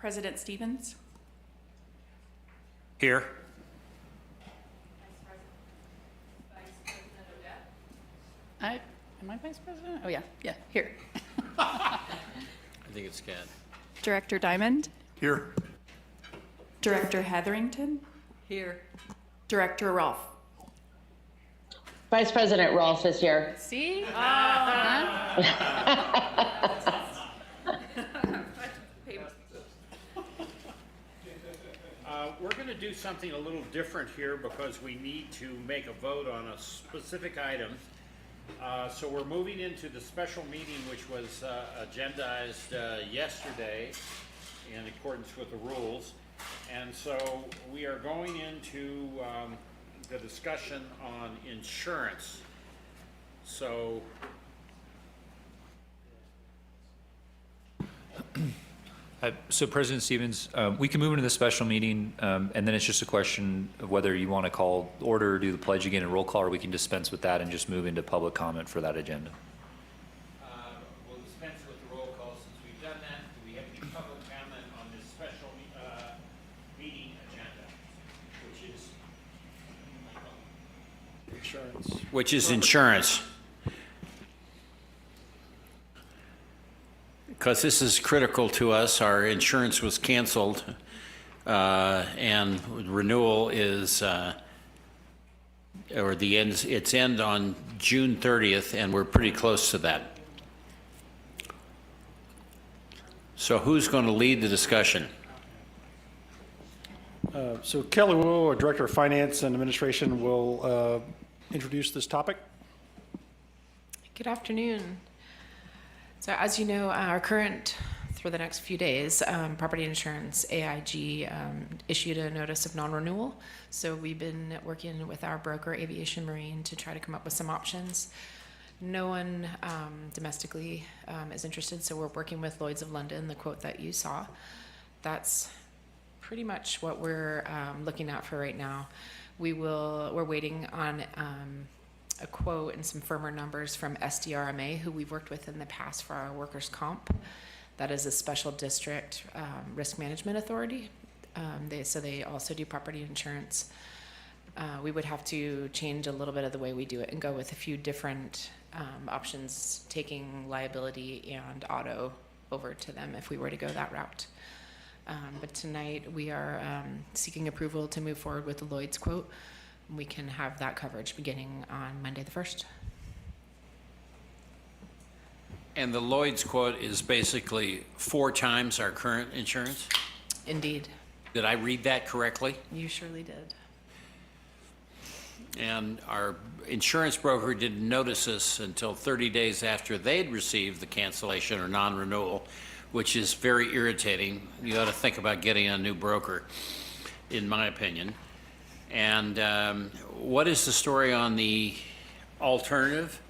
President Stevens. Here. Am I Vice President? Oh, yeah, here. I think it's Ken. Director Diamond. Here. Director Hetherington. Here. Director Rolfe. Vice President Rolfe is here. See? We're going to do something a little different here because we need to make a vote on a specific item. So we're moving into the special meeting which was agendized yesterday in accordance with the rules. And so we are going into the discussion on insurance. So So President Stevens, we can move into the special meeting, and then it's just a question of whether you want to call order, do the pledge again and roll call, or we can dispense with that and just move into public comment for that agenda. we'll dispense with the roll call since we've done that. Do we have any public comment on this special meeting agenda, which is insurance? Because this is critical to us. Our insurance was canceled, and renewal is, or the ends, its end on June 30th, and we're pretty close to that. So who's going to lead the discussion? So Kelly Wu, our Director of Finance and Administration, will introduce this topic. Good afternoon. So as you know, our current, for the next few days, property insurance, AIG, issued a notice of non-renewal. So we've been working with our broker, Aviation Marine, to try to come up with some options. No one domestically is interested, so we're working with Lloyd's of London, the quote that you saw. That's pretty much what we're looking at for right now. We're waiting on a quote and some firmer numbers from SDRMA, who we've worked with in the past for our workers' comp. That is a special district risk management authority. They also do property insurance. We would have to change a little bit of the way we do it and go with a few different options, taking liability and auto over to them if we were to go that route. But tonight we are seeking approval to move forward with the Lloyd's quote. We can have that coverage beginning on Monday the 1st. And the Lloyd's quote is basically 4 times our current insurance? Indeed. Did I read that correctly? You surely did. And our insurance broker didn't notice us until 30 days after they'd received the cancellation or non-renewal, which is very irritating. You ought to think about getting a new broker, in my opinion. And what is the story on the alternative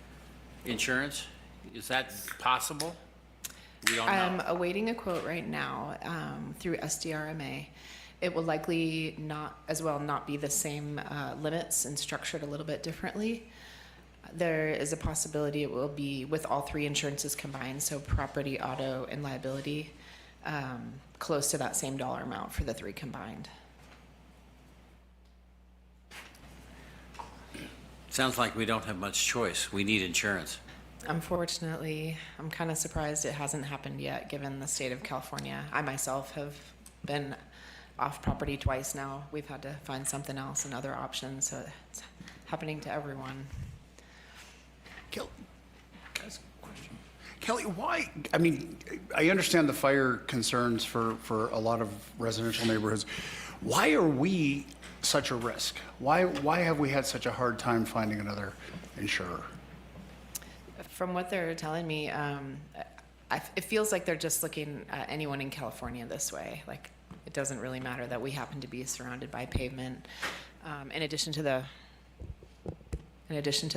insurance? Is that possible? We don't know. I'm awaiting a quote right now through SDRMA. It will likely not be the same limits and structured a little bit differently. There is a possibility it will be with all 3 insurances combined, so property, auto, and liability, close to that same dollar amount for the 3 combined. Sounds like we don't have much choice. We need insurance. Unfortunately, I'm kind of surprised it hasn't happened yet, given the state of California. I myself have been off property twice now. We've had to find something else and other options, so it's happening to everyone. Kelly, can I ask a question? Kelly, why, I mean, I understand the fire concerns for a lot of residential neighborhoods. Why are we such a risk? Why have we had such a hard time finding another insurer? From what they're telling me, it feels like they're just looking at anyone in California this way. Like, it doesn't really matter that we happen to be surrounded by pavement. In addition to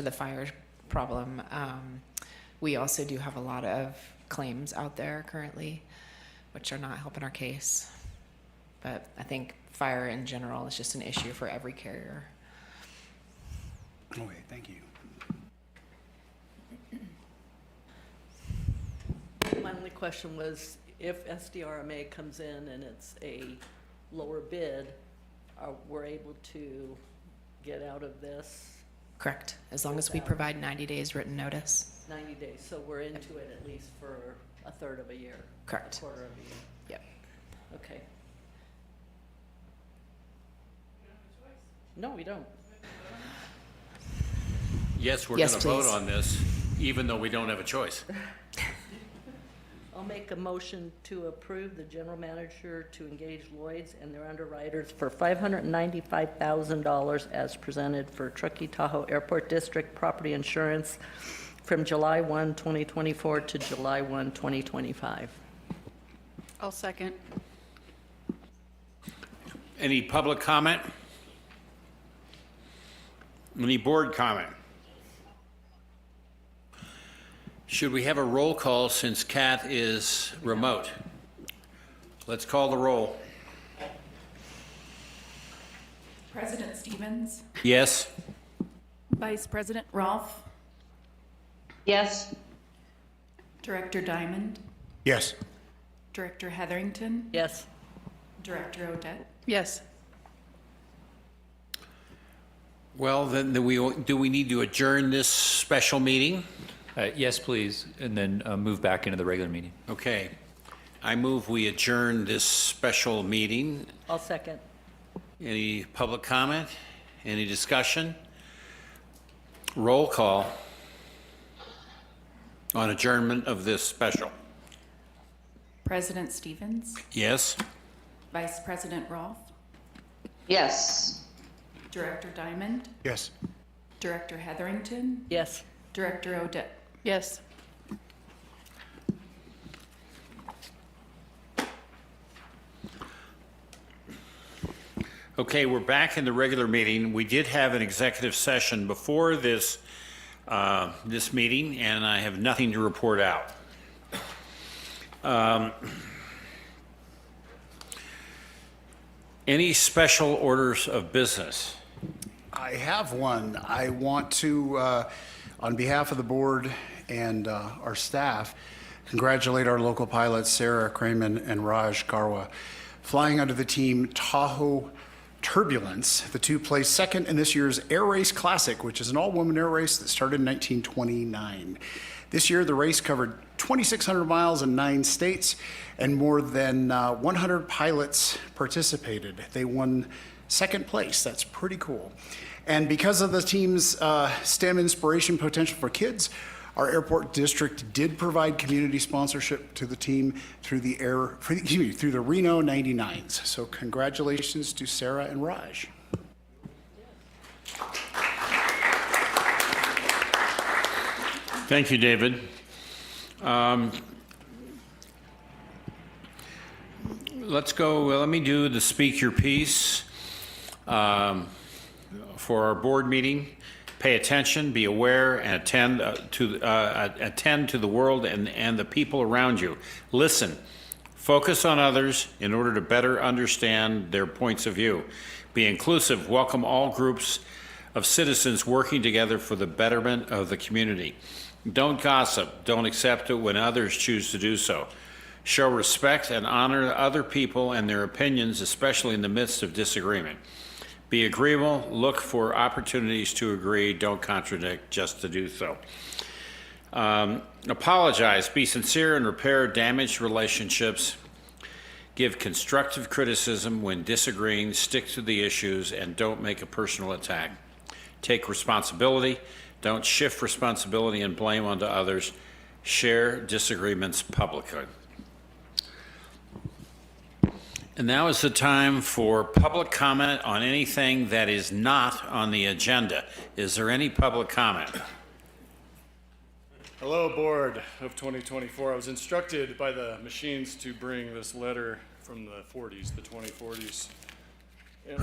the fire problem, we also do have a lot of claims out there currently, which are not helping our case. But I think fire in general is just an issue for every carrier. Okay, thank you. My only question was, if SDRMA comes in and it's a lower bid, we're able to get out of this Correct, as long as we provide 90 days written notice. 90 days, so we're into it at least for a third of a year. Correct. A quarter of a year, Yep. okay. No, we don't. Yes, we're Yes, going to vote please. on this, even though we don't have a choice. I'll make a motion to approve the general manager to engage Lloyd's and their underwriters for $595,000 as presented for Truckee Tahoe Airport District property insurance from July 1, 2024 to July 1, 2025. I'll second. Any public comment? Any board comment? Should we have a roll call since Kat is remote? Let's call the roll. President Stevens, Yes? Vice President Rolfe, Yes. Director Diamond, Yes. Director Heatherington, Yes. Director Odette. Yes. Well, then, do we need to adjourn this special meeting? Yes, please, and then move back into the regular meeting. Okay. I move we adjourn this special meeting. I'll second. Any public comment? Any discussion? Roll call on adjournment of this special. President Stevens, Yes? Vice President Rolfe, Yes. Director Diamond, Yes. Director Heatherington, Yes. Director Odette. Yes. Okay, we're back in the regular meeting. We did have an executive session before this, this meeting, and I have nothing to report out. Any special orders of business? I have one. I want to, on behalf of the board and our staff, congratulate our local pilots, Sarah Kramen and Raj Garwa, flying under the team Tahoe Turbulence. The two placed second in this year's Air Race Classic, which is an all-woman air race that started in 1929. This year, the race covered 2,600 miles in 9 states, and more than 100 pilots participated. They won second place. That's pretty cool. And because of the team's STEM inspiration potential for kids, our airport district did provide community sponsorship to the team through the through the Reno 99s. So congratulations to Sarah and Raj. Thank you, David. Let's go, let me do the speak your piece for our board meeting. Pay attention, be aware, and attend to the world and the people around you. Listen, focus on others in order to better understand their points of view. Be inclusive, welcome all groups of citizens working together for the betterment of the community. Don't gossip, don't accept it when others choose to do so. Show respect and honor other people and their opinions, especially in the midst of disagreement. Be agreeable, look for opportunities to agree, don't contradict just to do so. Apologize, be sincere, and repair damaged relationships. Give constructive criticism when disagreeing, stick to the issues, and don't make a personal attack. Take responsibility, don't shift responsibility and blame onto others. Share disagreements publicly. And now is the time for public comment on anything that is not on the agenda. Is there any public comment? Hello, Board of 2024. I was instructed by the machines to bring this letter from the 40s, the 2040s. And,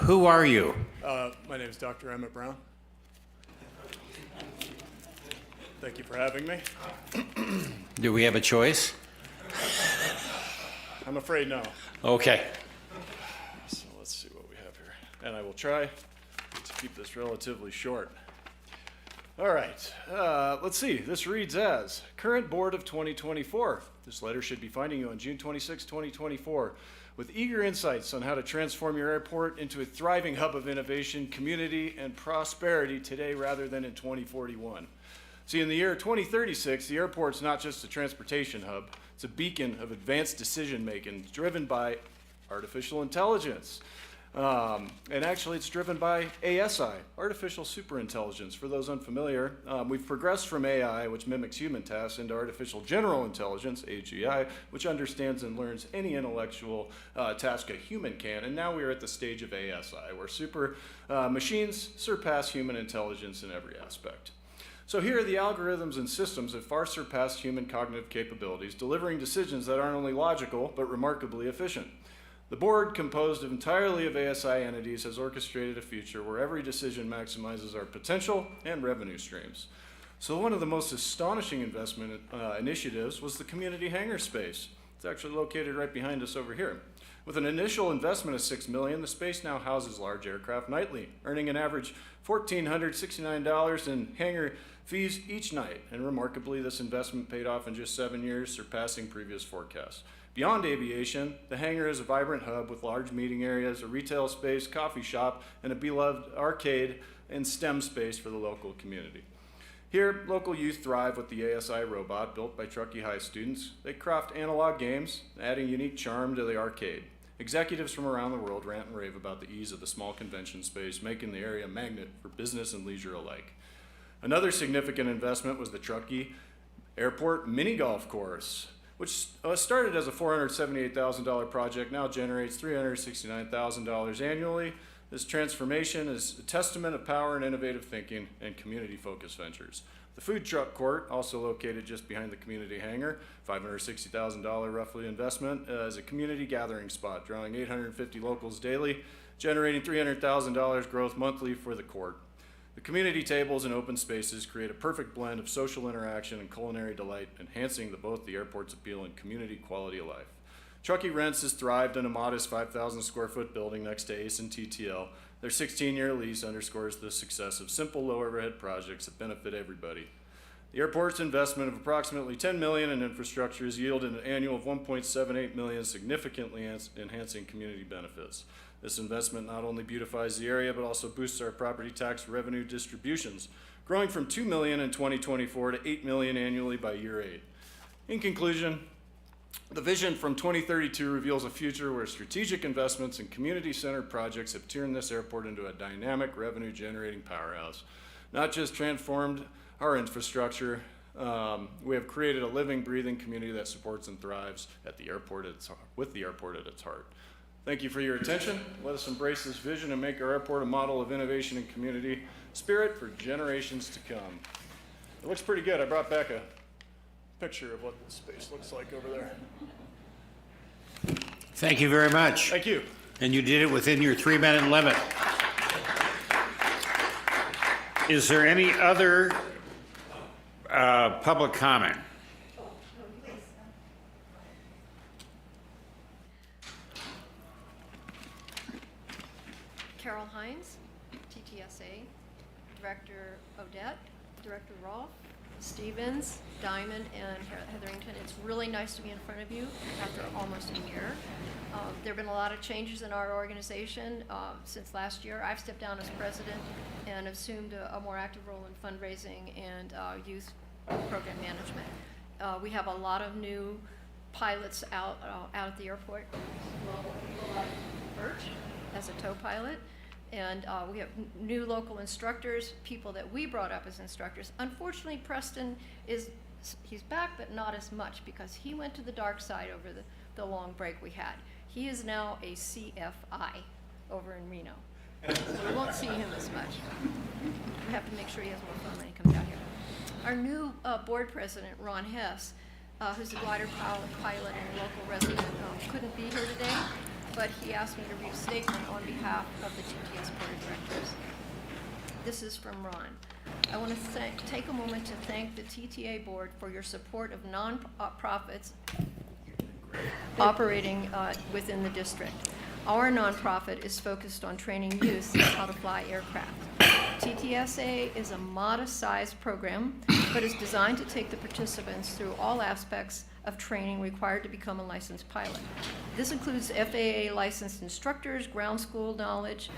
Who are you? my name is Dr. Emmett Brown. Thank you for having me. Do we have a choice? I'm afraid no. Okay. So let's see what we have here. And I will try to keep this relatively short. All right, let's see. This reads as Current Board of 2024. This letter should be finding you on June 26, 2024, with eager insights on how to transform your airport into a thriving hub of innovation, community, and prosperity today rather than in 2041. See, in the year 2036, the airport's not just a transportation hub, it's a beacon of advanced decision-making driven by artificial intelligence. And actually, it's driven by ASI, artificial superintelligence. For those unfamiliar, we've progressed from AI, which mimics human tasks, into artificial general intelligence, AGI, which understands and learns any intellectual task a human can. And now we are at the stage of ASI, where super machines surpass human intelligence in every aspect. So here are the algorithms and systems that far surpass human cognitive capabilities, delivering decisions that aren't only logical, but remarkably efficient. The board, composed entirely of ASI entities, has orchestrated a future where every decision maximizes our potential and revenue streams. So one of the most astonishing investment initiatives was the community hangar space. It's actually located right behind us over here. With an initial investment of $6 million, the space now houses large aircraft nightly, earning an average $1,469 in hangar fees each night. And remarkably, this investment paid off in just 7 years, surpassing previous forecasts. Beyond aviation, the hangar is a vibrant hub with large meeting areas, a retail space, coffee shop, and a beloved arcade and STEM space for the local community. Here, local youth thrive with the ASI robot built by Truckee High students. They craft analog games, adding unique charm to the arcade. Executives from around the world rant and rave about the ease of the small convention space, making the area a magnet for business and leisure alike. Another significant investment was the Truckee Airport mini golf course, which started as a $478,000 project, now generates $369,000 annually. This transformation is a testament of power and innovative thinking and community-focused ventures. The food truck court, also located just behind the community hangar, $560,000 roughly investment, is a community gathering spot, drawing 850 locals daily, generating $300,000 growth monthly for the court. The community tables and open spaces create a perfect blend of social interaction and culinary delight, enhancing both the airport's appeal and community quality of life. Truckee Rents has thrived in a modest 5,000 square foot building next to ACE and TTL. Their 16-year lease underscores the success of simple, low overhead projects that benefit everybody. The airport's investment of approximately $10 million in infrastructure has yielded an annual of $1.78 million, significantly enhancing community benefits. This investment not only beautifies the area, but also boosts our property tax revenue distributions, growing from $2 million in 2024 to $8 million annually by year 8. In conclusion, the vision from 2032 reveals a future where strategic investments and community-centered projects have turned this airport into a dynamic revenue-generating powerhouse. Not just transformed our infrastructure, we have created a living, breathing community that supports and thrives at the airport with the airport at its heart. Thank you for your attention. Let us embrace this vision and make our airport a model of innovation and community spirit for generations to come. It looks pretty good. I brought back a picture of what this space looks like over there. Thank you very much. Thank you. And you did it within your 3-minute limit. Is there any other public comment? Carol Hines, TTSA, Director Odette, Director Rolfe, Stevens, Diamond, and Hetherington. It's really nice to be in front of you after almost a year. There have been a lot of changes in our organization since last year. I've stepped down as president and assumed a more active role in fundraising and youth program management. We have a lot of new pilots out at the airport. Birch as a tow pilot. And we have new local instructors, people that we brought up as instructors. Unfortunately, Preston he's back, but not as much because he went to the dark side over the long break we had. He is now a CFI over in Reno. So we won't see him as much. We have to make sure he has more fun when he comes out here. Our new board president, Ron Hess, who's a glider pilot and a local resident, couldn't be here today, but he asked me to read a statement on behalf of the TTS Board of Directors. This is from Ron. I want to take a moment to thank the TTA Board for your support of nonprofits operating within the district. Our nonprofit is focused on training youth how to fly aircraft. TTSA is a modest-sized program, but is designed to take the participants through all aspects of training required to become a licensed pilot. This includes FAA licensed instructors, ground school knowledge.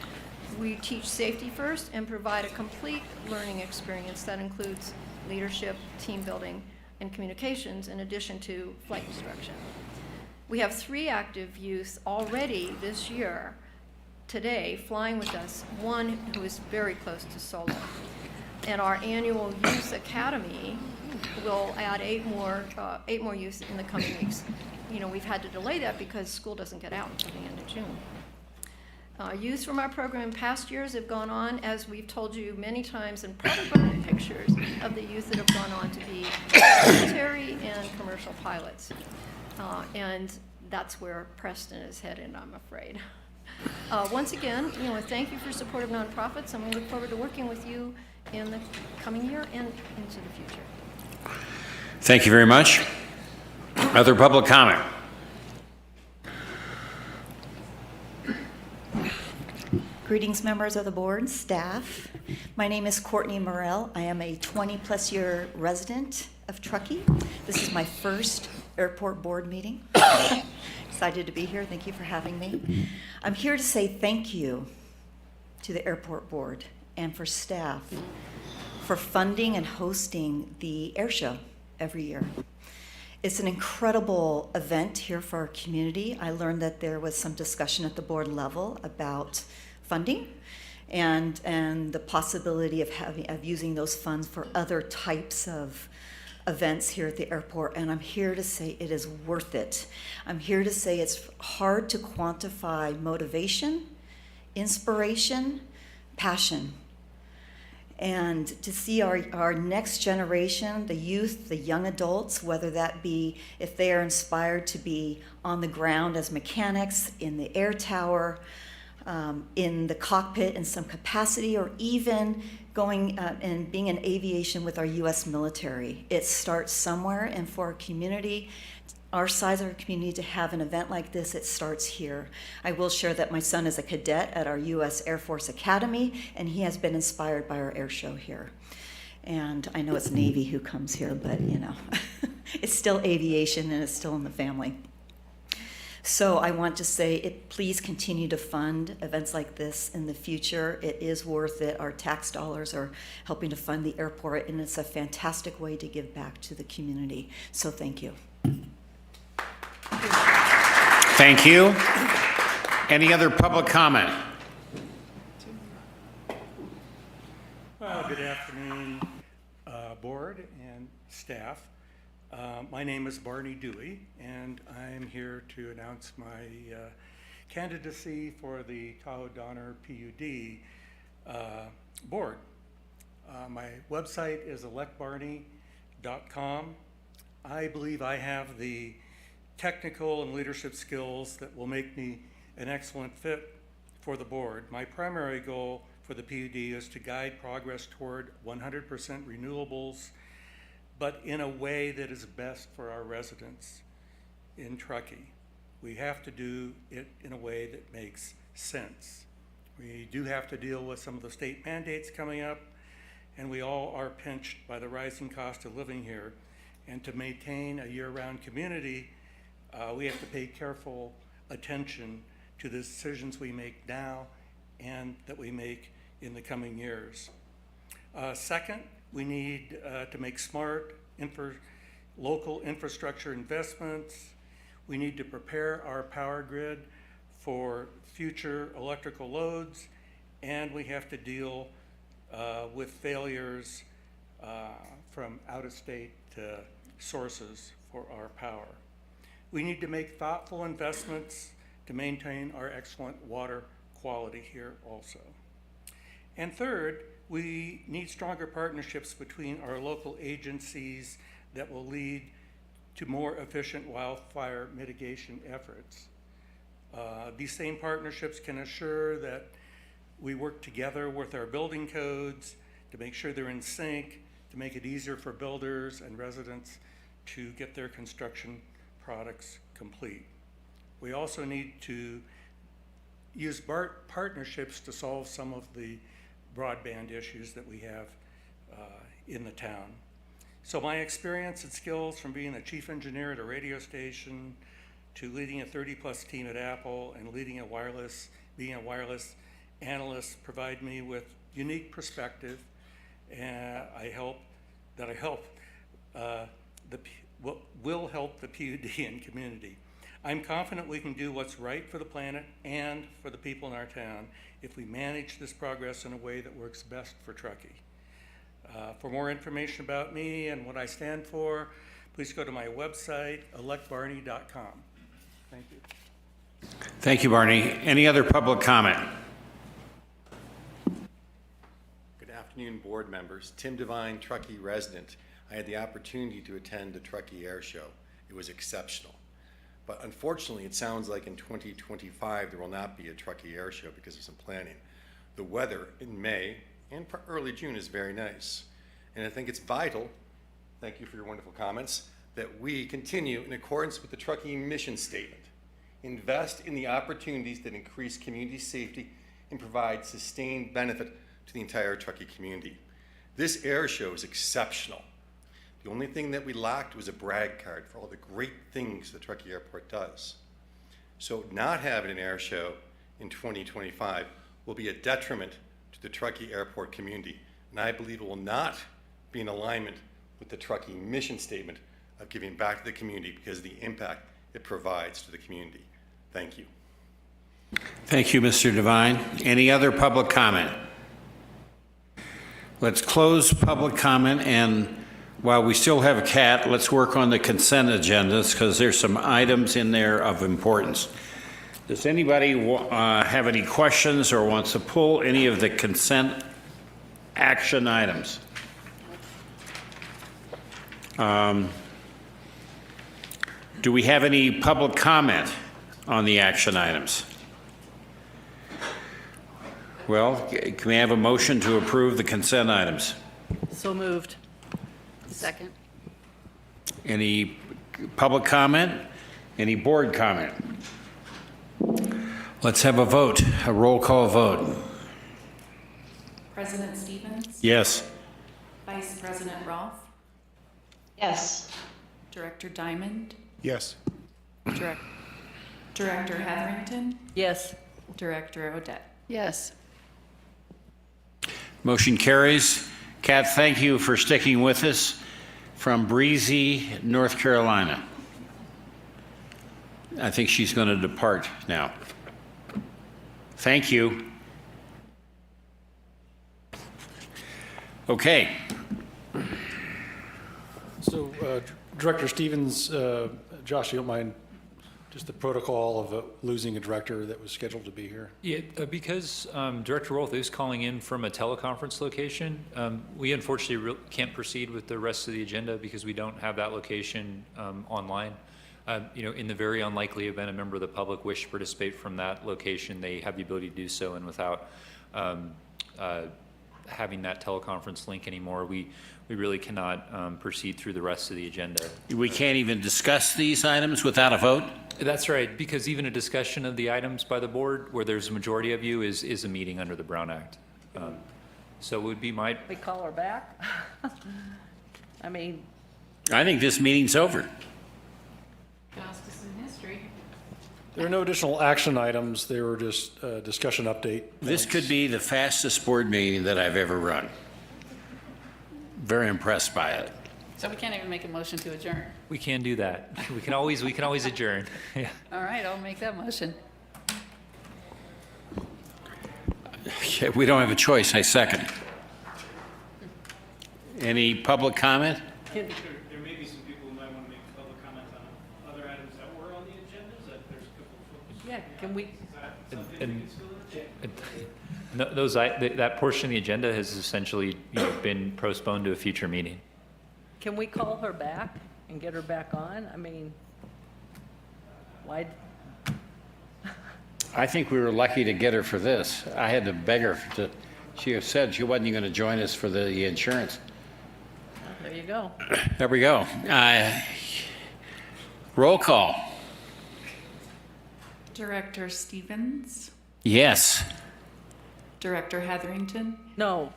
We teach safety first and provide a complete learning experience that includes leadership, team building, and communications, in addition to flight instruction. We have 3 active youth already this year, today, flying with us, one who is very close to solo. And our annual Youth Academy will add 8 more youth in the coming weeks. You know, we've had to delay that because school doesn't get out until the end of June. Youth from our program in past years have gone on, as we've told you many times, and probably brought pictures of the youth that have gone on to be military and commercial pilots. And that's where Preston is headed, I'm afraid. Once again, you know, thank you for your support of nonprofits, and we look forward to working with you in the coming year and into the future. Thank you very much. Other public comment? Greetings, members of the board, staff. My name is Courtney Morrell. I am a 20-plus year resident of Truckee. This is my first airport board meeting. Excited to be here. Thank you for having me. I'm here to say thank you to the airport board and for staff for funding and hosting the air show every year. It's an incredible event here for our community. I learned that there was some discussion at the board level about funding and the possibility of using those funds for other types of events here at the airport, and I'm here to say it is worth it. I'm here to say it's hard to quantify motivation, inspiration, passion, and to see our next generation, the youth, the young adults, whether that be if they are inspired to be on the ground as mechanics, in the air tower, in the cockpit in some capacity, or even going and being in aviation with our U.S. military. It starts somewhere, and for our community, our size of our community, to have an event like this, it starts here. I will share that my son is a cadet at our U.S. Air Force Academy, and he has been inspired by our air show here. And I know it's Navy who comes here, but you know, it's still aviation and it's still in the family. So I want to say, please continue to fund events like this in the future. It is worth it. Our tax dollars are helping to fund the airport, and it's a fantastic way to give back to the community. So thank you. Thank you. Any other public comment? Well, good afternoon, board and staff. My name is Barney Dewey, and I'm here to announce my candidacy for the Tahoe Donner PUD board. My website is electbarney.com. I believe I have the technical and leadership skills that will make me an excellent fit for the board. My primary goal for the PUD is to guide progress toward 100% renewables, but in a way that is best for our residents in Truckee. We have to do it in a way that makes sense. We do have to deal with some of the state mandates coming up, and we all are pinched by the rising cost of living here. And to maintain a year-round community, we have to pay careful attention to the decisions we make now and that we make in the coming years. Second, we need to make smart local infrastructure investments. We need to prepare our power grid for future electrical loads, and we have to deal with failures from out-of-state sources for our power. We need to make thoughtful investments to maintain our excellent water quality here also. And third, we need stronger partnerships between our local agencies that will lead to more efficient wildfire mitigation efforts. These same partnerships can assure that we work together with our building codes to make sure they're in sync, to make it easier for builders and residents to get their construction products complete. We also need to use partnerships to solve some of the broadband issues that we have in the town. So my experience and skills from being a chief engineer at a radio station to leading a 30-plus team at Apple and leading being a wireless analyst provide me with unique perspective, and will help the PUD and community. I'm confident we can do what's right for the planet and for the people in our town if we manage this progress in a way that works best for Truckee. For more information about me and what I stand for, please go to my website, electbarney.com. Thank you. Thank you, Barney. Any other public comment? Good afternoon, board members. Tim Devine, Truckee resident. I had the opportunity to attend the Truckee Air Show. It was exceptional. But unfortunately, it sounds like in 2025 there will not be a Truckee Air Show because of some planning. The weather in May and early June is very nice. And I think it's vital, thank you for your wonderful comments, that we continue in accordance with the Truckee mission statement. Invest in the opportunities that increase community safety and provide sustained benefit to the entire Truckee community. This air show is exceptional. The only thing that we lacked was a brag card for all the great things the Truckee Airport does. So not having an air show in 2025 will be a detriment to the Truckee Airport community, and I believe it will not be in alignment with the Truckee mission statement of giving back to the community because of the impact it provides to the community. Thank you. Thank you, Mr. Devine. Any other public comment? Let's close public comment, and while we still have a cat, let's work on the consent agendas because there's some items in there of importance. Does anybody have any questions or wants to pull any of the consent action items? Do we have any public comment on the action items? Well, can we have a motion to approve the consent items? So moved. Second. Any public comment? Any board comment? Let's have a vote, a roll call vote. President Stevens? Yes. Vice President Rolfe? Yes. Director Diamond? Yes. Director Hetherington? Yes. Director Odette? Yes. Motion carries. Kat, thank you for sticking with us from breezy North Carolina. I think she's going to depart now. Thank you. Okay. So, Director Stevens, Josh, you don't mind just the protocol of losing a director that was scheduled to be here? Yeah, because Director Rolfe is calling in from a teleconference location, we unfortunately can't proceed with the rest of the agenda because we don't have that location online. In the very unlikely event a member of the public wished to participate from that location, they have the ability to do so, and without having that teleconference link anymore, we really cannot proceed through the rest of the agenda. We can't even discuss these items without a vote? That's right, because even a discussion of the items by the board where there's a majority of you is a meeting under the Brown Act. So it would be my... We call her back? I mean... I think this meeting's over. Fastest in history. There are no additional action items. They were just discussion update. This could be the fastest board meeting that I've ever run. Very impressed by it. So we can't even make a motion to adjourn. We can do that. We can always adjourn. Yeah. All right, I'll make that motion. We don't have a choice. I second. Any public comment? There may be some people who might want to make public comments on other items that were on the agendas, that there's a couple of folks. Yeah, can we... That portion of the agenda has essentially been postponed to a future meeting. Can we call her back and get her back on? I mean, why? I think we were lucky to get her for this. I had to beg her to, she said she wasn't going to join us for the insurance. There you go. There we go. Roll call. Director Stevens? Yes. Director Hetherington, No.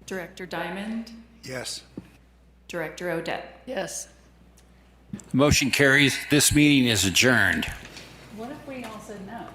Director Diamond, Yes. Director Odette. Yes. Motion carries. This meeting is adjourned. What if we all said no?